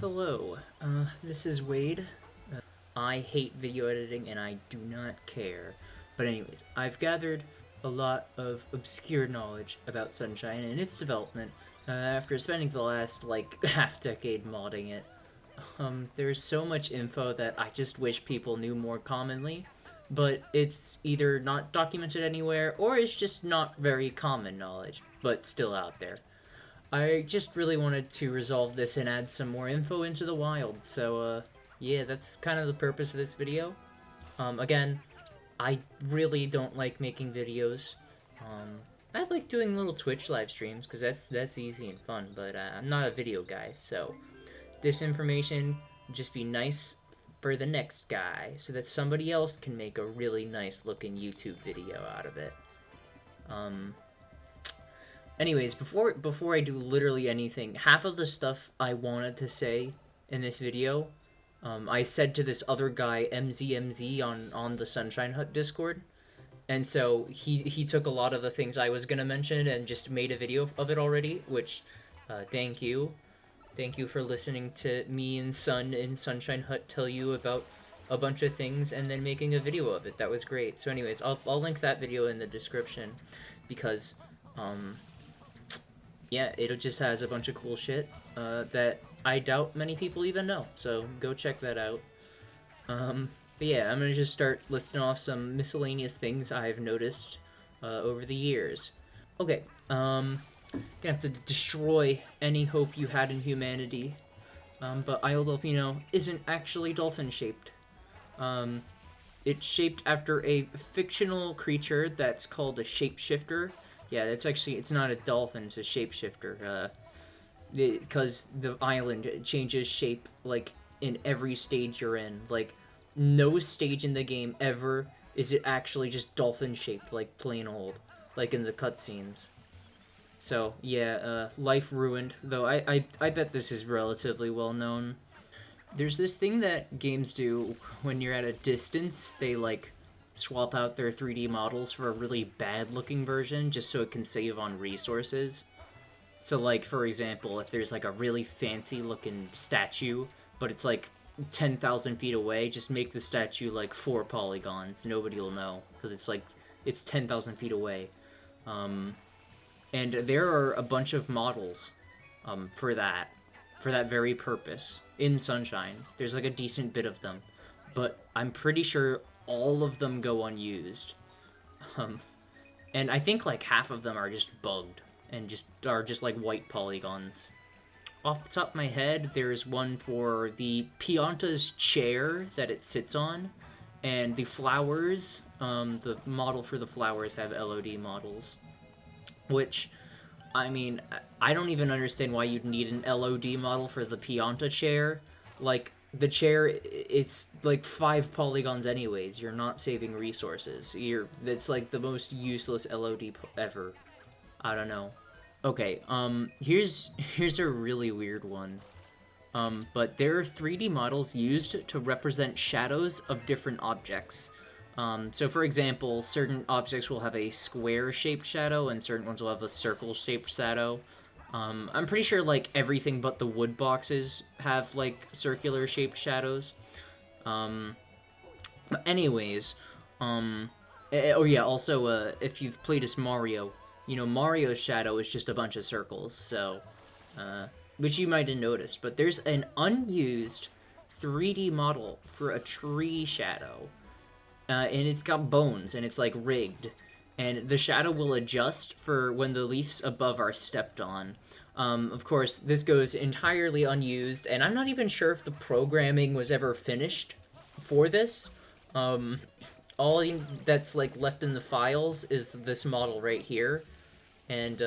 Hello, this is Wade. I hate video editing and I do not care. But anyways, I've gathered a lot of obscure knowledge about Sunshine and its development after spending the last, half decade modding it. There's so much info that I just wish people knew more commonly, but it's either not documented anywhere or it's just not very common knowledge, but still out there. I just really wanted to resolve this and add some more info into the wild, so, yeah, that's kind of the purpose of this video. Again, I really don't like making videos. I like doing little Twitch live streams, because that's easy and fun, but I'm not a video guy, so this information would just be nice for the next guy, so that somebody else can make a really nice looking YouTube video out of it. Anyways, before I do literally anything, half of the stuff I wanted to say in this video, I said to this other guy, MZMZ, on the Sunshine Hut Discord, and so he took a lot of the things I was gonna mention and just made a video of it already, which, thank you. Thank you for listening to me and Sun in Sunshine Hut tell you about a bunch of things and then making a video of it. That was great. So anyways, I'll link that video in the description, because, yeah, it just has a bunch of cool shit that I doubt many people even know, so go check that out. But yeah, I'm gonna just start listing off some miscellaneous things I've noticed over the years. Okay, gonna have to destroy any hope you had in humanity, but Isle Delfino isn't actually dolphin-shaped. It's shaped after a fictional creature that's called a shapeshifter. Yeah, it's not a dolphin, it's a shapeshifter, because the island changes shape, in every stage you're in. No stage in the game ever is it actually just dolphin-shaped, plain old, in the cutscenes. So, yeah, life ruined, though I bet this is relatively well known. There's this thing that games do when you're at a distance. They, swap out their 3D models for a really bad-looking version just so it can save on resources. So, for example, if there's, a really fancy-looking statue, but it's, 10,000 feet away, just make the statue, 4 polygons. Nobody will know, because it's 10,000 feet away. And there are a bunch of models, for that very purpose, in Sunshine. There's, a decent bit of them. But I'm pretty sure all of them go unused. And I think, half of them are just bugged, and are just white polygons. Off the top of my head, there's one for the Pianta's chair that it sits on, and the flowers, the model for the flowers have LOD models. Which, I mean, I don't even understand why you'd need an LOD model for the Pianta chair. The chair, it's 5 polygons anyways. You're not saving resources. That's the most useless LOD ever. I don't know. Okay, here's a really weird one. But there are 3D models used to represent shadows of different objects. So for example, certain objects will have a square-shaped shadow, and certain ones will have a circle-shaped shadow. I'm pretty sure, everything but the wood boxes have, circular-shaped shadows. But anyways, oh yeah, also, if you've played as Mario, Mario's shadow is just a bunch of circles, so, which you might have noticed, but there's an unused 3D model for a tree shadow, and it's got bones, and it's, rigged. And the shadow will adjust for when the leaves above are stepped on. Of course, this goes entirely unused, and I'm not even sure if the programming was ever finished for this. All that's, left in the files is this model right here. And,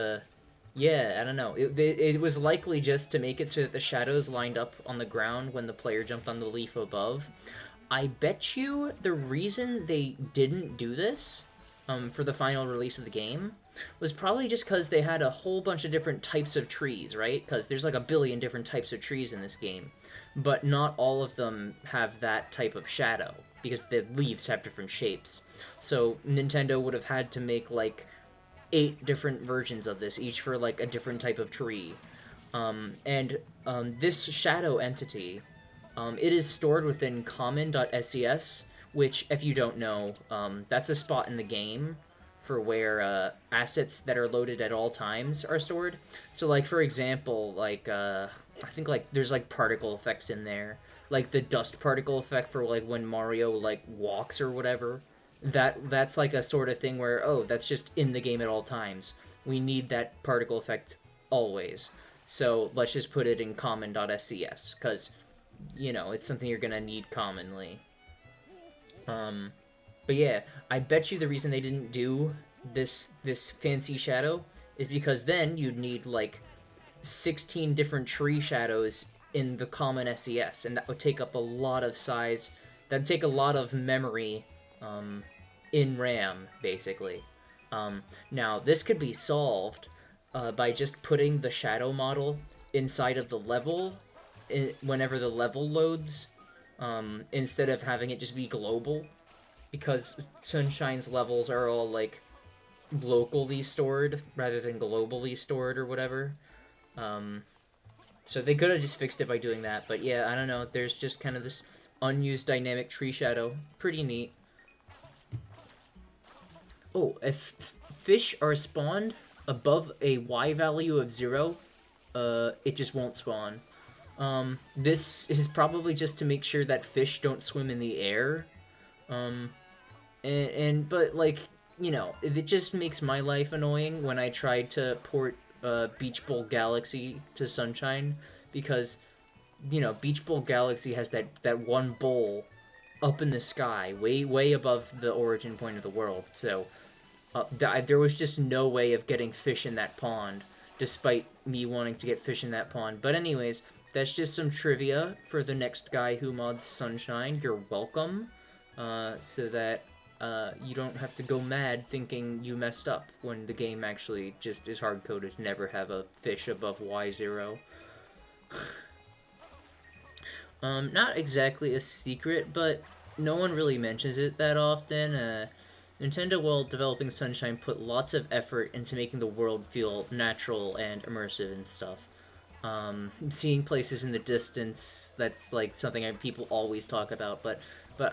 yeah, I don't know. It was likely just to make it so that the shadows lined up on the ground when the player jumped on the leaf above. I bet you the reason they didn't do this for the final release of the game was probably just because they had a whole bunch of different types of trees, right? Because there's a billion different types of trees in this game, but not all of them have that type of shadow, because the leaves have different shapes. So Nintendo would have had to make 8 different versions of this, each for a different type of tree. This shadow entity, it is stored within common.ses, which, if you don't know, that's a spot in the game for where assets that are loaded at all times are stored. So, like, for example, like, I think, like, there's, like, particle effects in there. Like, the dust particle effect for, like, when Mario, like, walks or whatever. That's, like, a sort of thing where, oh, that's just in the game at all times. We need that particle effect always. So, let's just put it in common.scs, because, you know, it's something you're gonna need commonly. But yeah, I bet you the reason they didn't do this fancy shadow is because then you'd need like 16 different tree shadows in the common SES, and that would take up a lot of size. That'd take a lot of memory in RAM, basically. Now, this could be solved by just putting the shadow model inside of the level whenever the level loads, instead of having it just be global, because Sunshine's levels are all, like, locally stored rather than globally stored or whatever. So they could have just fixed it by doing that, but yeah, I don't know, there's just kind of this unused dynamic tree shadow. Pretty neat. Oh, if fish are spawned above a Y value of 0, it just won't spawn. This is probably just to make sure that fish don't swim in the air. But, like, you know, it just makes my life annoying when I tried to port Beach Bowl Galaxy to Sunshine, because, you know, Beach Bowl Galaxy has that one bowl up in the sky, way above the origin point of the world, so there was just no way of getting fish in that pond, despite me wanting to get fish in that pond. But anyways, that's just some trivia for the next guy who mods Sunshine. You're welcome, so that you don't have to go mad thinking you messed up when the game actually just is hard-coded to never have a fish above Y0. Not exactly a secret, but no one really mentions it that often. Nintendo, while developing Sunshine, put lots of effort into making the world feel natural and immersive and stuff. Seeing places in the distance, that's like something people always talk about, but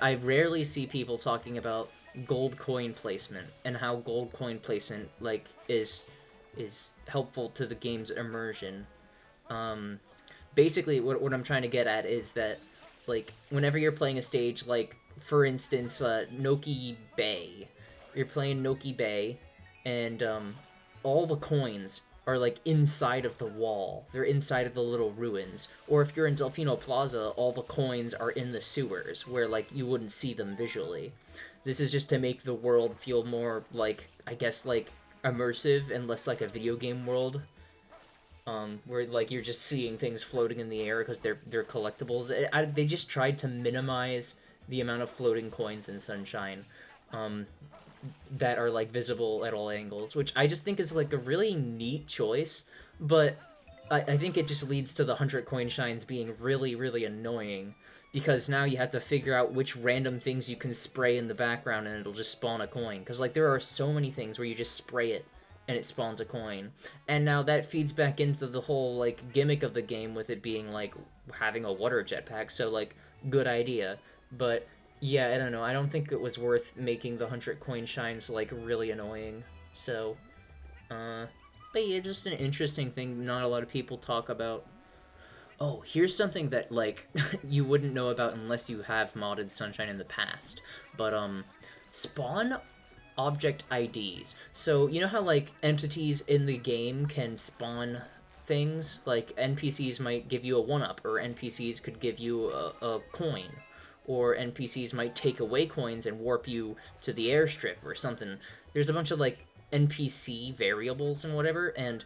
I rarely see people talking about gold coin placement and how gold coin placement, like, is helpful to the game's immersion. Basically, what I'm trying to get at is that, like, whenever you're playing a stage, like, for instance, Noki Bay, you're playing Noki Bay, and all the coins are, like, inside of the wall. They're inside of the little ruins. Or if you're in Delfino Plaza, all the coins are in the sewers, where, like, you wouldn't see them visually. This is just to make the world feel more, like, I guess, like, immersive and less like a video game world. Where, like, you're just seeing things floating in the air because they're collectibles. They just tried to minimize the amount of floating coins in Sunshine that are, like, visible at all angles, which I just think is, like, a really neat choice, but I think it just leads to the 100 coin shines being really, really annoying, because now you have to figure out which random things you can spray in the background and it'll just spawn a coin, because, like, there are so many things where you just spray it and it spawns a coin. And now that feeds back into the whole, like, gimmick of the game with it being, like, having a water jetpack, so, like, good idea. But yeah, I don't know, I don't think it was worth making the 100 coin shines, like, really annoying. So, but yeah, just an interesting thing not a lot of people talk about. Oh, here's something that, like, you wouldn't know about unless you have modded Sunshine in the past. But, spawn object IDs. So, you know how, like, entities in the game can spawn things? Like, NPCs might give you a 1-up, or NPCs could give you a coin, or NPCs might take away coins and warp you to the airstrip or something. There's a bunch of, like, NPC variables and whatever, and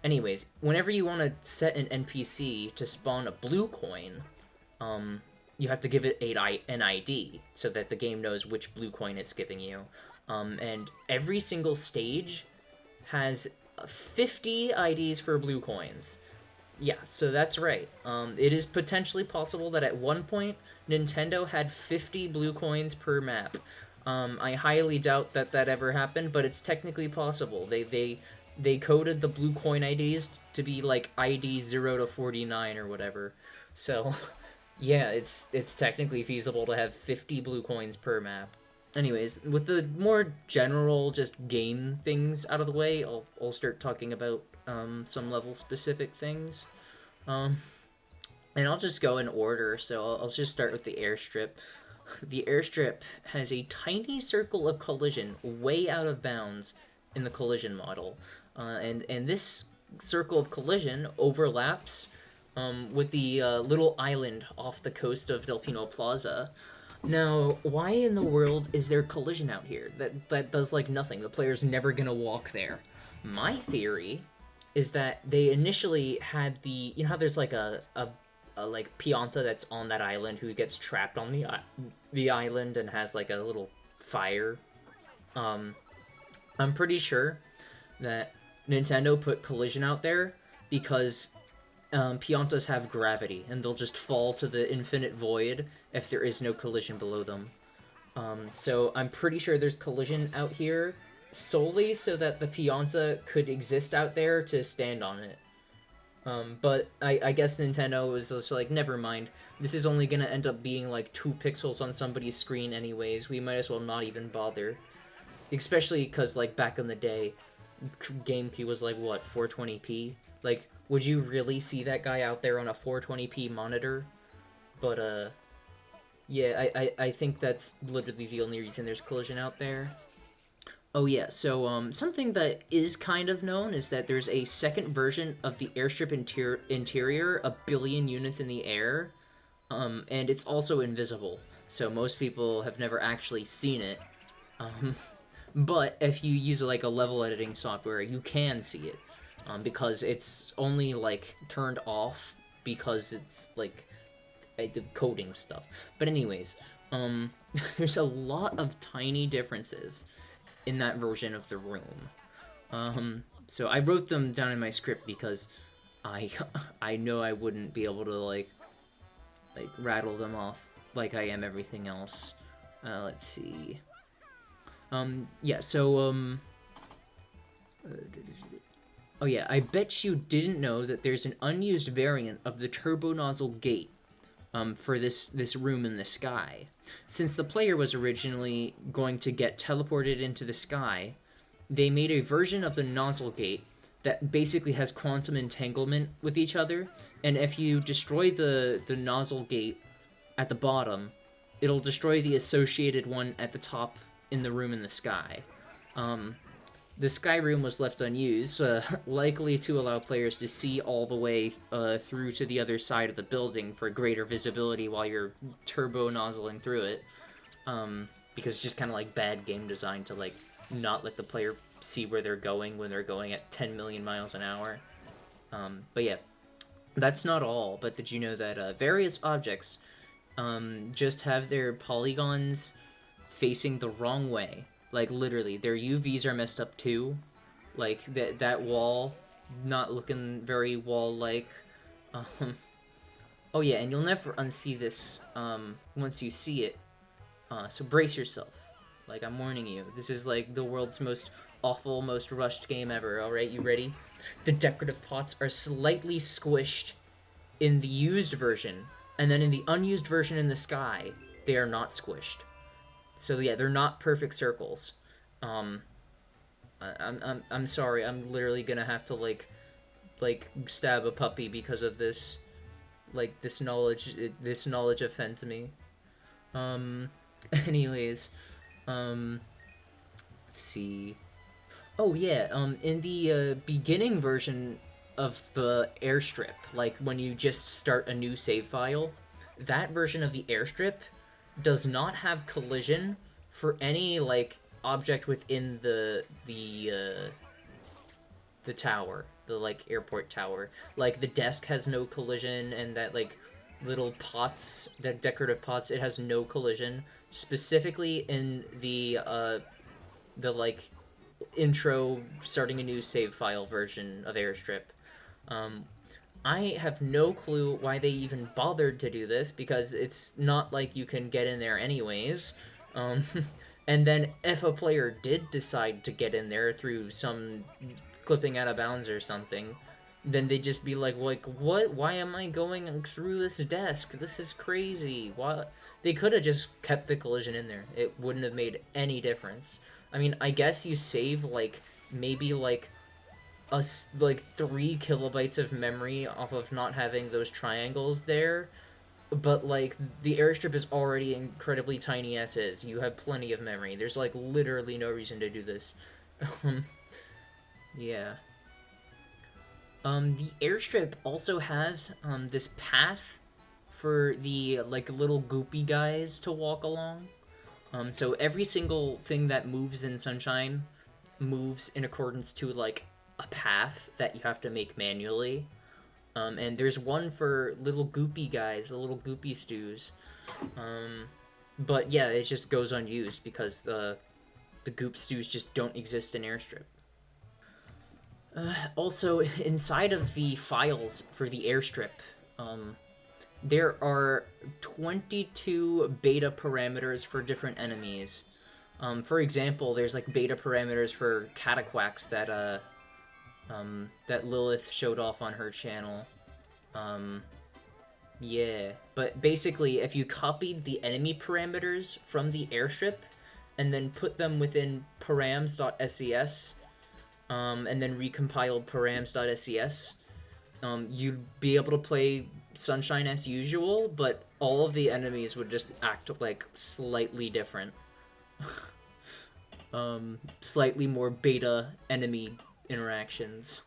anyways, whenever you want to set an NPC to spawn a blue coin, you have to give it an ID so that the game knows which blue coin it's giving you. And every single stage has 50 IDs for blue coins. Yeah, so that's right. It is potentially possible that at one point, Nintendo had 50 blue coins per map. I highly doubt that ever happened, but it's technically possible. They coded the blue coin IDs to be like ID 0 to 49 or whatever. So, yeah, it's technically feasible to have 50 blue coins per map. Anyways, with the more general just game things out of the way, I'll start talking about some level specific things. Um, and I'll just go in order. So I'll just start with the airstrip. The airstrip has a tiny circle of collision way out of bounds in the collision model, and this circle of collision overlaps with the little island off the coast of Delfino Plaza. Now, why in the world is there collision out here? That does like nothing. The player's never gonna walk there. My theory is that they initially had you know how there's like a like Pianta that's on that island who gets trapped on the island and has like a little fire. I'm pretty sure that Nintendo put collision out there because Piantas have gravity, and they'll just fall to the infinite void if there is no collision below them. So I'm pretty sure there's collision out here solely so that the Pianta could exist out there to stand on it. But I guess Nintendo was just like, never mind. This is only gonna end up being like 2 pixels on somebody's screen anyways. We might as well not even bother. Especially because, like, back in the day, GameCube was like, what, 420p? Like, would you really see that guy out there on a 420p monitor? But, yeah, I think that's literally the only reason there's collision out there. Oh yeah, so something that is kind of known is that there's a second version of the airstrip interior, 1 billion units in the air, and it's also invisible, so most people have never actually seen it. But if you use like a level editing software, you can see it, because it's only like turned off because it's like the coding stuff. But anyways, there's a lot of tiny differences in that version of the room. So I wrote them down in my script because I know I wouldn't be able to like rattle them off like I am everything else. Let's see. Yeah, so oh yeah, I bet you didn't know that there's an unused variant of the turbo nozzle gate for this room in the sky. Since the player was originally going to get teleported into the sky, they made a version of the nozzle gate that basically has quantum entanglement with each other, and if you destroy the nozzle gate at the bottom, it'll destroy the associated one at the top in the room in the sky. The sky room was left unused, likely to allow players to see all the way through to the other side of the building for greater visibility while you're turbo nozzling through it. Because it's just kind of like bad game design to like not let the player see where they're going when they're going at 10 million miles an hour. But yeah, that's not all. But did you know that various objects just have their polygons facing the wrong way? Like, literally, their UVs are messed up, too. Like, that wall, not looking very wall-like. Oh, yeah, and you'll never unsee this, once you see it. So brace yourself. Like, I'm warning you. This is, like, the world's most awful, most rushed game ever, alright? You ready? The decorative pots are slightly squished in the used version, and then in the unused version in the sky, they are not squished. So yeah, they're not perfect circles. I'm sorry. I'm literally gonna have to like stab a puppy because of this. Like this knowledge offends me. Anyways, let's see. Oh yeah. In the beginning version of the airstrip, like when you just start a new save file, that version of the airstrip does not have collision for any like object within the tower, the like airport tower. Like the desk has no collision, and that like little pots, that decorative pots, it has no collision. Specifically in the like intro starting a new save file version of Airstrip. I have no clue why they even bothered to do this, because it's not like you can get in there anyways. And then if a player did decide to get in there through some clipping out of bounds or something, then they'd just be like, what? Why am I going through this desk? This is crazy. What? They could have just kept the collision in there. It wouldn't have made any difference. I mean, I guess you save like maybe like like 3 kilobytes of memory off of not having those triangles there, but like the airstrip is already incredibly tiny as is. You have plenty of memory. There's like literally no reason to do this. um, yeah. The airstrip also has this path for the like little goopy guys to walk along. So every single thing that moves in Sunshine moves in accordance to like a path that you have to make manually. And there's one for little goopy guys, the little goopy stews. But yeah, it just goes unused because the goop stews just don't exist in Airstrip. Also, inside of the files for the Airstrip, there are 22 beta parameters for different enemies. For example, there's like beta parameters for Cataquax that Lilith showed off on her channel. Yeah, but basically, if you copied the enemy parameters from the airstrip and then put them within params.ses, and then recompiled params.ses, you'd be able to play Sunshine as usual, but all of the enemies would just act like slightly different. Slightly more beta enemy interactions.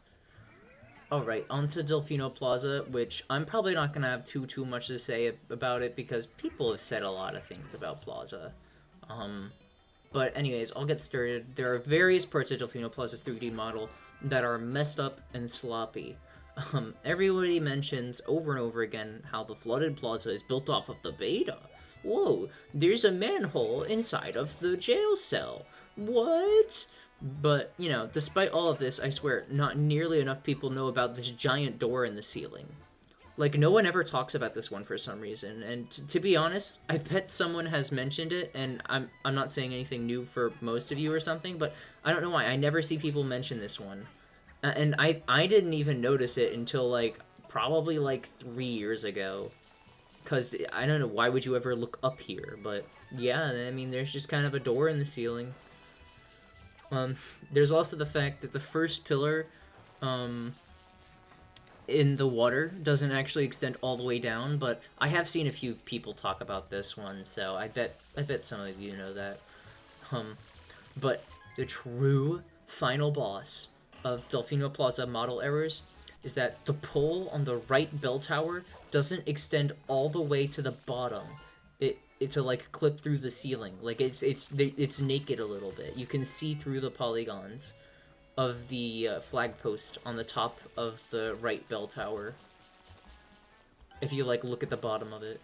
Alright, on to Delfino Plaza, which I'm probably not going to have too much to say about it because people have said a lot of things about Plaza. But anyways, I'll get started. There are various parts of Delfino Plaza's 3D model that are messed up and sloppy. Everybody mentions over and over again how the flooded plaza is built off of the beta. Whoa, there's a manhole inside of the jail cell. What? But, you know, despite all of this, I swear, not nearly enough people know about this giant door in the ceiling. Like, no one ever talks about this one for some reason, and to be honest, I bet someone has mentioned it, and I'm not saying anything new for most of you or something, but I don't know why, I never see people mention this one. And I didn't even notice it until, like, probably, like, 3 years ago. Because, I don't know, why would you ever look up here? But, yeah, I mean, there's just kind of a door in the ceiling. There's also the fact that the first pillar, in the water doesn't actually extend all the way down, but I have seen a few people talk about this one, so I bet some of you know that. But the true final boss of Delfino Plaza model errors is that the pole on the right bell tower doesn't extend all the way to the bottom. It to like clip through the ceiling. Like it's naked a little bit. You can see through the polygons of the flag post on the top of the right bell tower. If you like look at the bottom of it.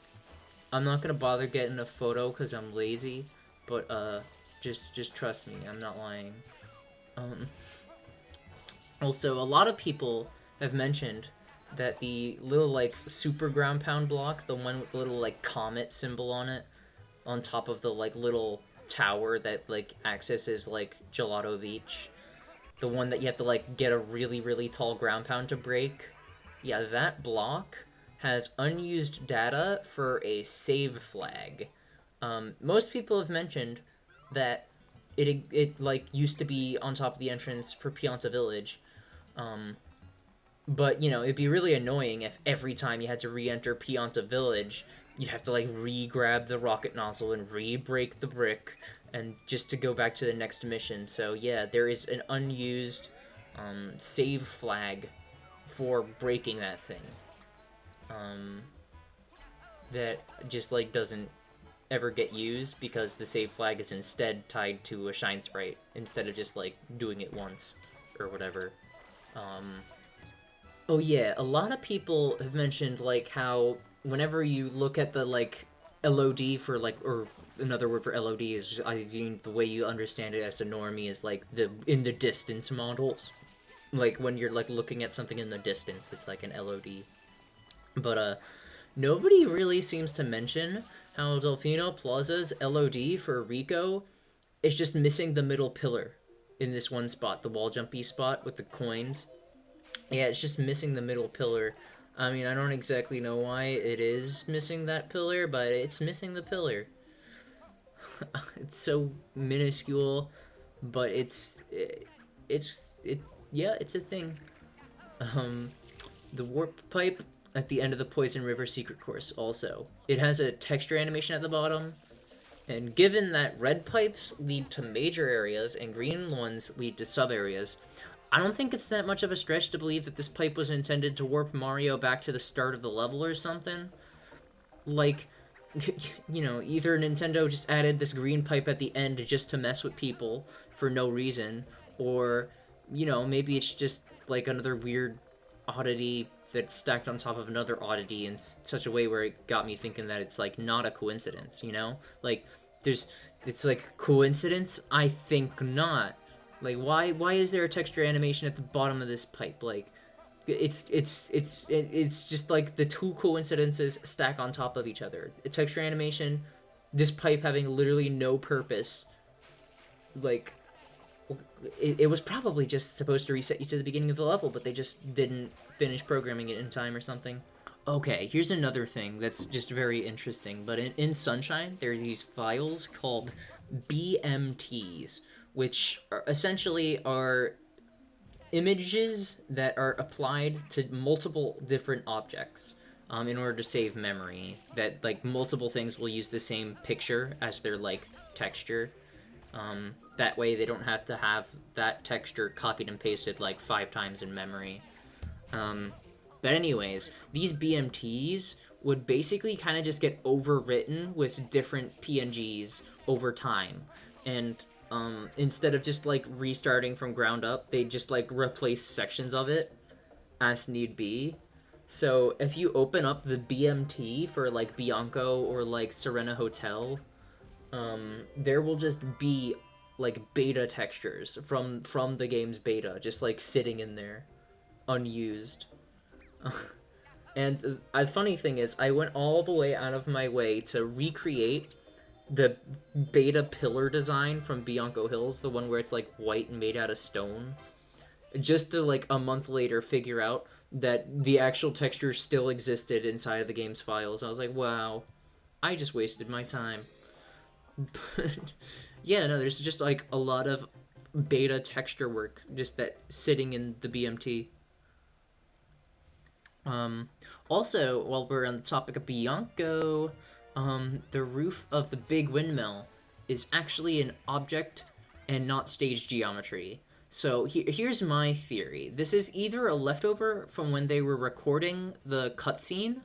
I'm not gonna bother getting a photo because I'm lazy, but just trust me, I'm not lying. Also, a lot of people have mentioned that the little, like, super ground pound block, the one with the little, like, comet symbol on it, on top of the, like, little tower that, like, accesses, like, Gelato Beach, the one that you have to, like, get a really, really tall ground pound to break, yeah, that block has unused data for a save flag. Most people have mentioned that it like, used to be on top of the entrance for Pianta Village, but, you know, it'd be really annoying if every time you had to re-enter Pianta Village, you'd have to, like, re-grab the rocket nozzle and re-break the brick, and just to go back to the next mission. So, yeah, there is an unused save flag for breaking that thing. That just, like, doesn't ever get used because the save flag is instead tied to a shine sprite instead of just, like, doing it once or whatever. Oh yeah, a lot of people have mentioned, like, how whenever you look at the, like, LOD for, like, or another word for LOD is, I mean, the way you understand it as a normie is, like, the in the distance models. Like, when you're, like, looking at something in the distance, it's like an LOD. But, nobody really seems to mention how Delfino Plaza's LOD for Rico is just missing the middle pillar in this one spot, the wall jumpy spot with the coins. Yeah, it's just missing the middle pillar. I mean, I don't exactly know why it is missing that pillar, but it's missing the pillar. It's so minuscule, but it's yeah, it's a thing. Um, the warp pipe at the end of the Poison River secret course also. It has a texture animation at the bottom, and given that red pipes lead to major areas and green ones lead to sub areas, I don't think it's that much of a stretch to believe that this pipe was intended to warp Mario back to the start of the level or something. Like, either Nintendo just added this green pipe at the end just to mess with people for no reason, or, maybe it's just like another weird oddity that's stacked on top of another oddity in such a way where it got me thinking that it's like not a coincidence, Like, it's like coincidence? I think not. Like, why is there a texture animation at the bottom of this pipe? Like, it's just like the two coincidences stack on top of each other. A texture animation, this pipe having literally no purpose. Like, it was probably just supposed to reset you to the beginning of the level, but they just didn't finish programming it in time or something. Okay, here's another thing that's just very interesting. But in Sunshine, there are these files called BMTs, which essentially are images that are applied to multiple different objects in order to save memory. That, like, multiple things will use the same picture as their, like, texture. That way they don't have to have that texture copied and pasted, like, 5 times in memory. But anyways, these BMTs would basically kind of just get overwritten with different PNGs over time. And instead of just like restarting from ground up, they just like replace sections of it as need be. So if you open up the BMT for like Bianco or like Serena Hotel, there will just be like beta textures from the game's beta just like sitting in there unused. And the funny thing is, I went all the way out of my way to recreate the beta pillar design from Bianco Hills, the one where it's like white and made out of stone, just to like a month later figure out that the actual texture still existed inside of the game's files. I was like, wow, I just wasted my time. But yeah, no, there's just like a lot of beta texture work just that sitting in the BMT. Also, while we're on the topic of Bianco, the roof of the big windmill is actually an object and not stage geometry. So here's my theory. This is either a leftover from when they were recording the cutscene,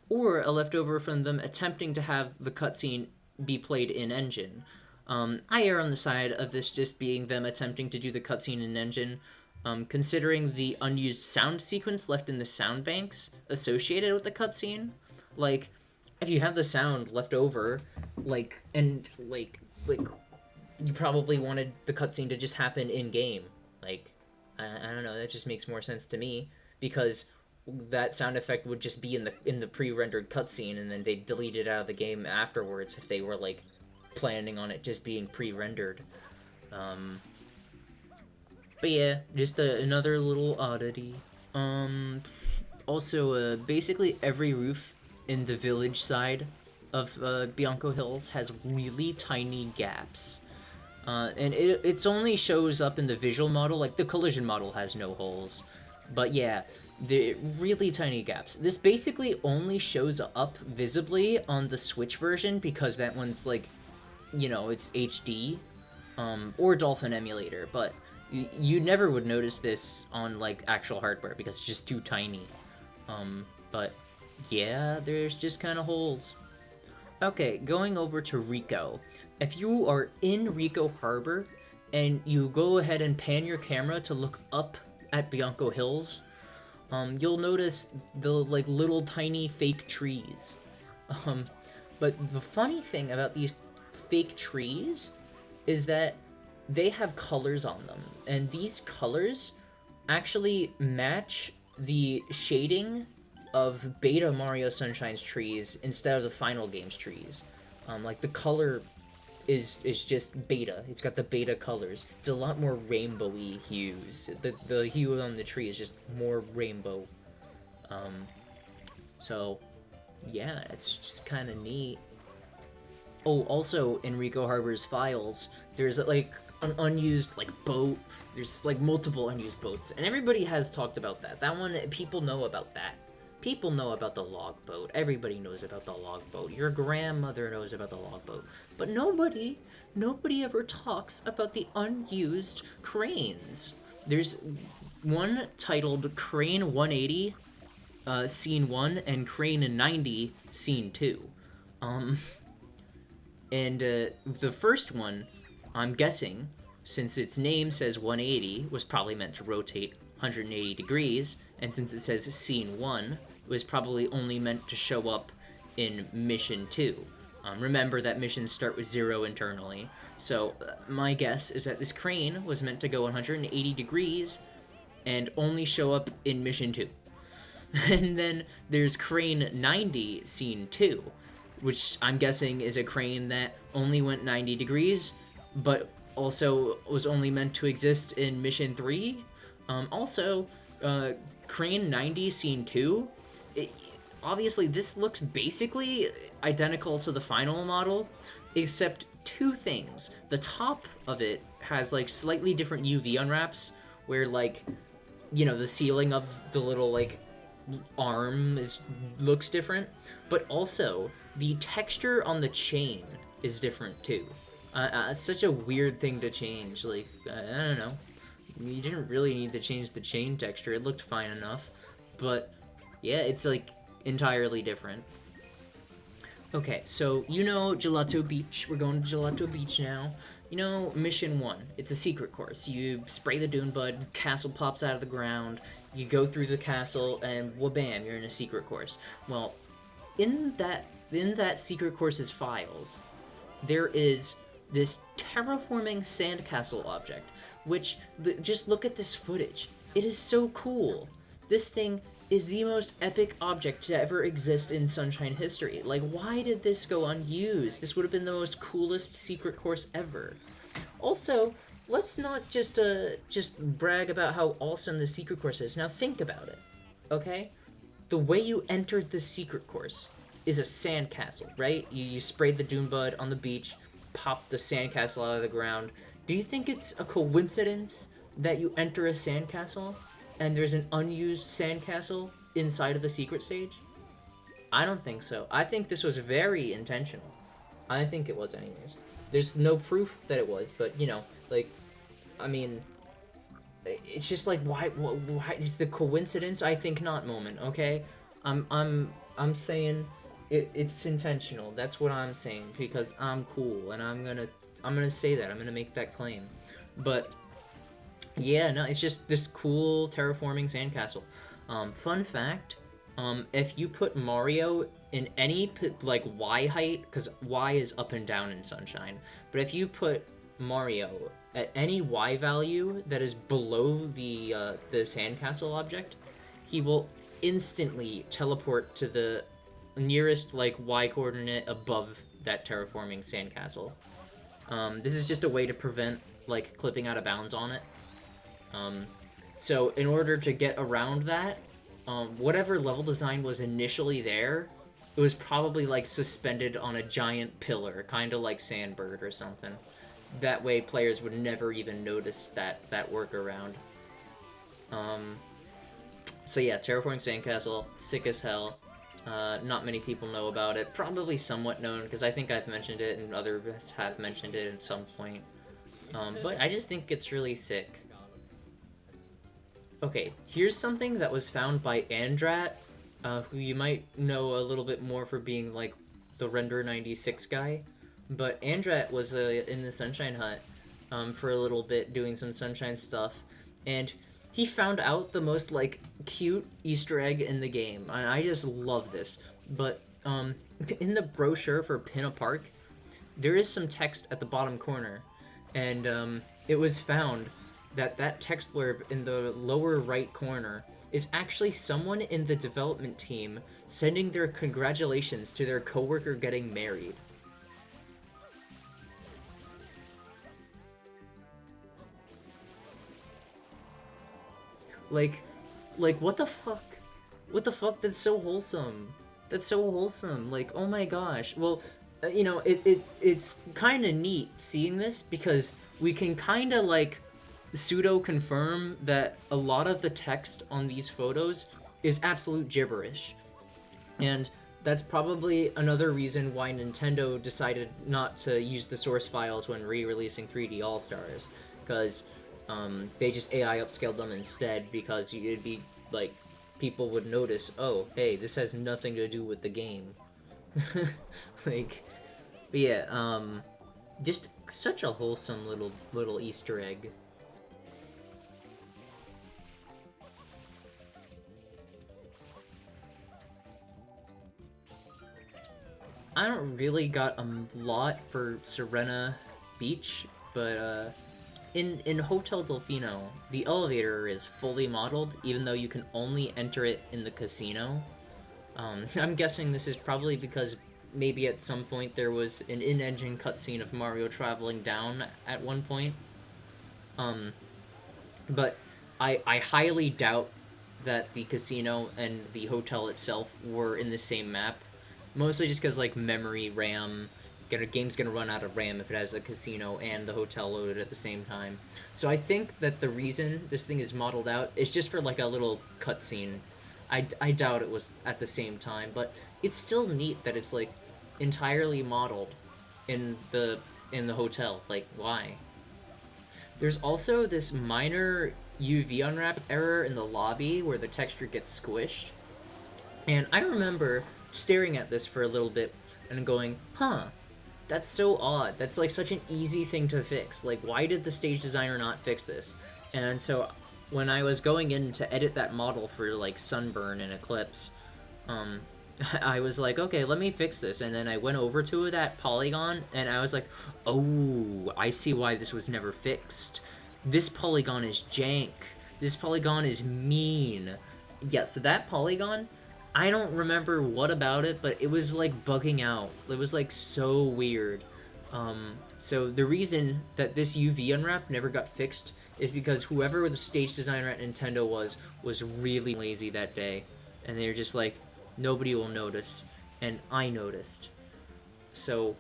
or a leftover from them attempting to have the cutscene be played in engine. I err on the side of this just being them attempting to do the cutscene in engine, considering the unused sound sequence left in the sound banks associated with the cutscene. Like, if you have the sound left over, like, and like you probably wanted the cutscene to just happen in game. Like, I don't know, that just makes more sense to me, because that sound effect would just be in the pre-rendered cutscene, and then they delete it out of the game afterwards if they were like planning on it just being pre-rendered. But yeah, just another little oddity. Also, basically every roof in the village side of Bianco Hills has really tiny gaps. And it only shows up in the visual model, like the collision model has no holes. But yeah, the really tiny gaps. This basically only shows up visibly on the Switch version because that one's like, it's HD, or Dolphin emulator, but you never would notice this on like actual hardware because it's just too tiny. But yeah, there's just kind of holes. Okay, going over to Rico. If you are in Rico Harbor and you go ahead and pan your camera to look up at Bianco Hills, you'll notice the like little tiny fake trees. But the funny thing about these fake trees is that they have colors on them, and these colors actually match the shading of Beta Mario Sunshine's trees instead of the final game's trees. Like the color is just beta. It's got the beta colors. It's a lot more rainbowy hues. The hue on the tree is just more rainbow. So yeah, it's just kind of neat. Oh, also in Rico Harbor's files, there's like an unused like boat. There's like multiple unused boats, and everybody has talked about that. That one, people know about that. People know about the log boat. Everybody knows about the log boat. Your grandmother knows about the log boat. But nobody ever talks about the unused cranes. There's one titled Crane 180, Scene 1, and Crane 90, Scene 2. And the first one, I'm guessing, since its name says 180, was probably meant to rotate 180 degrees, and since it says Scene 1, it was probably only meant to show up in Mission 2. Remember that missions start with 0 internally, so my guess is that this crane was meant to go 180 degrees and only show up in Mission 2. And then there's Crane 90 Scene 2, which I'm guessing is a crane that only went 90 degrees, but also was only meant to exist in Mission 3. Crane 90 Scene 2, obviously this looks basically identical to the final model, except two things. The top of it has like slightly different UV unwraps, where like, you know, the ceiling of the little like arm looks different, but also the texture on the chain is different too. It's such a weird thing to change. Like, I don't know. You didn't really need to change the chain texture. It looked fine enough. But, yeah, it's, like, entirely different. Okay, so, you know Gelato Beach. We're going to Gelato Beach now. You know, Mission 1. It's a secret course. You spray the dune bud, castle pops out of the ground, you go through the castle, and wha-bam, you're in a secret course. Well, in that secret course's files, there is this terraforming sandcastle object, which, just look at this footage. It is so cool. This thing is the most epic object to ever exist in Sunshine history. Like, why did this go unused? This would have been the most coolest secret course ever. Also, let's not just brag about how awesome the secret course is. Now think about it, okay? The way you entered the secret course is a sandcastle, right? You sprayed the dune bud on the beach, popped the sandcastle out of the ground. Do you think it's a coincidence that you enter a sandcastle and there's an unused sandcastle inside of the secret stage? I don't think so. I think this was very intentional. I think it was anyways. There's no proof that it was, but, you know, like, I mean, it's just like, why is the coincidence? I think not moment, okay? I'm saying it's intentional. That's what I'm saying, because I'm cool, and I'm gonna say that. I'm gonna make that claim. But yeah, no, it's just this cool terraforming sandcastle. Fun fact, if you put Mario in any like Y height, because Y is up and down in Sunshine, but if you put Mario at any Y value that is below the sandcastle object, he will instantly teleport to the nearest like Y coordinate above that terraforming sandcastle. This is just a way to prevent like clipping out of bounds on it. So in order to get around that, whatever level design was initially there, it was probably like suspended on a giant pillar, kind of like Sandbird or something. That way players would never even notice that workaround. So yeah, terraforming sandcastle, sick as hell. Not many people know about it. Probably somewhat known, because I think I've mentioned it and others have mentioned it at some point. But I just think it's really sick. Okay, here's something that was found by Andrat, who you might know a little bit more for being like the Render 96 guy. But Andrat was in the Sunshine Hut for a little bit doing some Sunshine stuff, and he found out the most like cute Easter egg in the game. And I just love this. But in the brochure for Pinna Park, there is some text at the bottom corner, and it was found that text blurb in the lower right corner is actually someone in the development team sending their congratulations to their coworker getting married. Like, what the fuck? What the fuck? That's so wholesome. That's so wholesome. Like, oh my gosh. Well, you know, it's kind of neat seeing this because we can kind of like pseudo confirm that a lot of the text on these photos is absolute gibberish. And that's probably another reason why Nintendo decided not to use the source files when re-releasing 3D All-Stars, because they just AI upscaled them instead, because it'd be like people would notice, oh, hey, this has nothing to do with the game. Like, but yeah, just such a wholesome little Easter egg. I don't really got a lot for Serena Beach, but in Hotel Delfino, the elevator is fully modeled, even though you can only enter it in the casino. I'm guessing this is probably because maybe at some point there was an in-engine cutscene of Mario traveling down at one point. But I highly doubt that the casino and the hotel itself were in the same map. Mostly just because, like, memory, RAM, game's gonna run out of RAM if it has a casino and the hotel loaded at the same time. So I think that the reason this thing is modeled out is just for, like, a little cutscene. I doubt it was at the same time, but it's still neat that it's, like, entirely modeled in the hotel. Like, why? There's also this minor UV unwrap error in the lobby where the texture gets squished. And I remember staring at this for a little bit and going, huh, that's so odd. That's like such an easy thing to fix. Like, why did the stage designer not fix this? And so when I was going in to edit that model for like Sunburn and Eclipse, I was like, okay, let me fix this. And then I went over to that polygon and I was like, oh, I see why this was never fixed. This polygon is jank. This polygon is mean. Yeah, so that polygon, I don't remember what about it, but it was like bugging out. It was like so weird. So the reason that this UV unwrap never got fixed is because whoever the stage designer at Nintendo was really lazy that day. And they're just like, nobody will notice. And I noticed. So,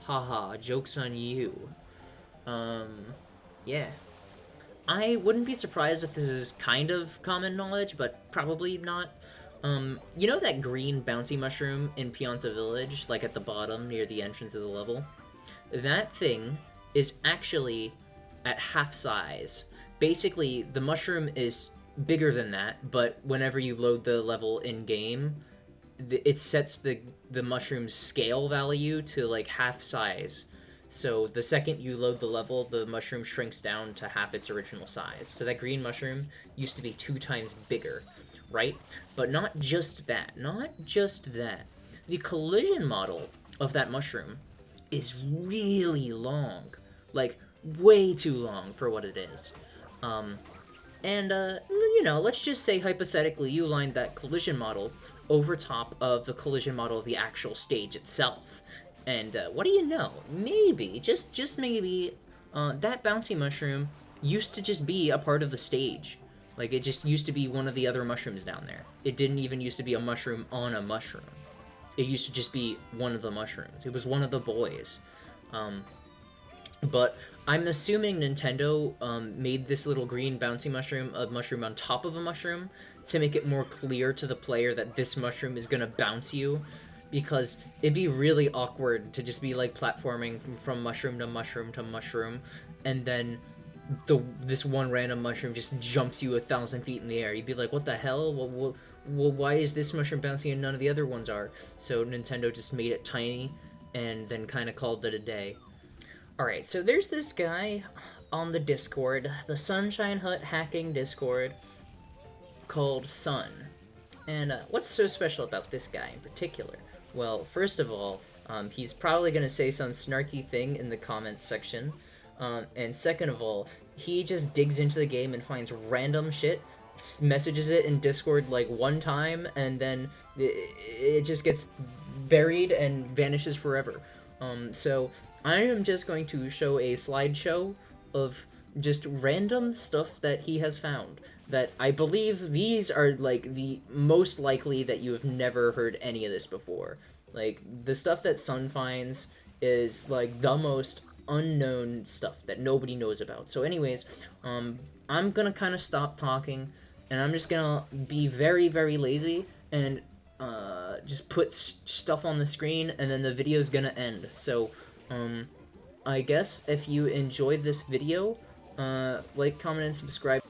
haha, joke's on you. Yeah. I wouldn't be surprised if this is kind of common knowledge, but probably not. You know that green bouncy mushroom in Pianta Village, like at the bottom near the entrance of the level? That thing is actually at half size. Basically, the mushroom is bigger than that, but whenever you load the level in-game, it sets the mushroom's scale value to like half size. So the second you load the level, the mushroom shrinks down to half its original size. So that green mushroom used to be 2 times bigger, right? But not just that. The collision model of that mushroom is really long. Like, way too long for what it is. You know, let's just say hypothetically you lined that collision model over top of the collision model of the actual stage itself. And what do you know? Maybe, just maybe, that bouncy mushroom used to just be a part of the stage. Like, it just used to be one of the other mushrooms down there. It didn't even used to be a mushroom on a mushroom. It used to just be one of the mushrooms. It was one of the boys. But I'm assuming Nintendo made this little green bouncy mushroom a mushroom on top of a mushroom to make it more clear to the player that this mushroom is gonna bounce you. Because it'd be really awkward to just be like platforming from mushroom to mushroom to mushroom, and then this one random mushroom just jumps you 1,000 feet in the air. You'd be like, what the hell? Well, why is this mushroom bouncing and none of the other ones are? So Nintendo just made it tiny and then kind of called it a day. Alright, so there's this guy on the Discord, the Sunshine Hut hacking Discord, called Sun. And what's so special about this guy in particular? Well, first of all, he's probably going to say some snarky thing in the comments section. And second of all, he just digs into the game and finds random shit, messages it in Discord like one time, and then it just gets buried and vanishes forever. So I am just going to show a slideshow of just random stuff that he has found. That I believe these are like the most likely that you have never heard any of this before. Like the stuff that Sun finds is like the most unknown stuff that nobody knows about. So, anyways, I'm gonna kind of stop talking, and I'm just gonna be very, very lazy and just put stuff on the screen, and then the video's gonna end. So, I guess if you enjoyed this video, like, comment, and subscribe.